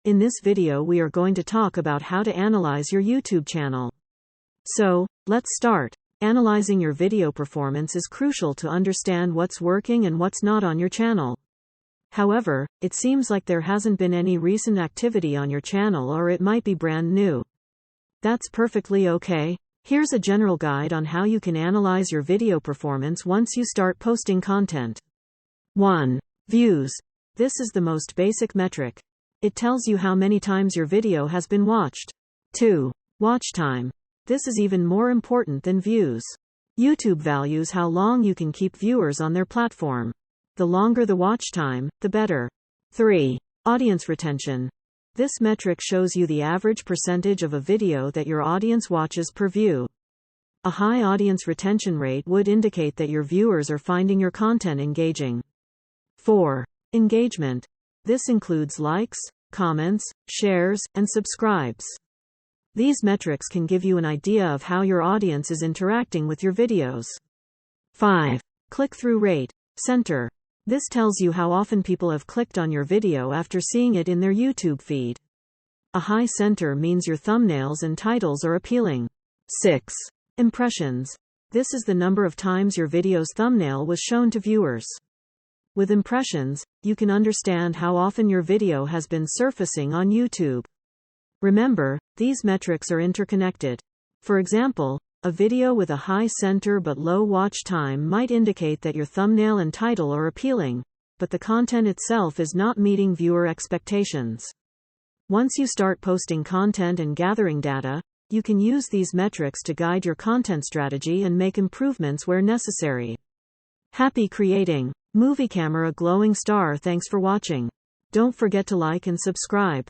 In this video we are going to talk about how to analyze your YouTube channel. So, let's start. Analyzing your video performance is crucial to understand what's working and what's not on your channel. However, it seems like there hasn't been any recent activity on your channel, or it might be brand new. That's perfectly okay. Here's a general guide on how you can analyze your video performance once you start posting content. 1. Views. This is the most basic metric. It tells you how many times your video has been watched. 2. Watch time. This is even more important than views. YouTube values how long you can keep viewers on their platform. The longer the watch time, the better. 3. Audience retention. This metric shows you the average percentage of a video that your audience watches per view. A high audience retention rate would indicate that your viewers are finding your content engaging. 4. Engagement. This includes likes, comments, shares, and subscribes. These metrics can give you an idea of how your audience is interacting with your videos. 5. Click-through rate. Center. This tells you how often people have clicked on your video after seeing it in their YouTube feed. A high center means your thumbnails and titles are appealing. 6. Impressions. This is the number of times your video's thumbnail was shown to viewers. With impressions, you can understand how often your video has been surfacing on YouTube. Remember, these metrics are interconnected. For example, a video with a high center but low watch time might indicate that your thumbnail and title are appealing, but the content itself is not meeting viewer expectations. Once you start posting content and gathering data, you can use these metrics to guide your content strategy and make improvements where necessary. Happy creating! Movie camera glowing star. Thanks for watching. Don't forget to like and subscribe.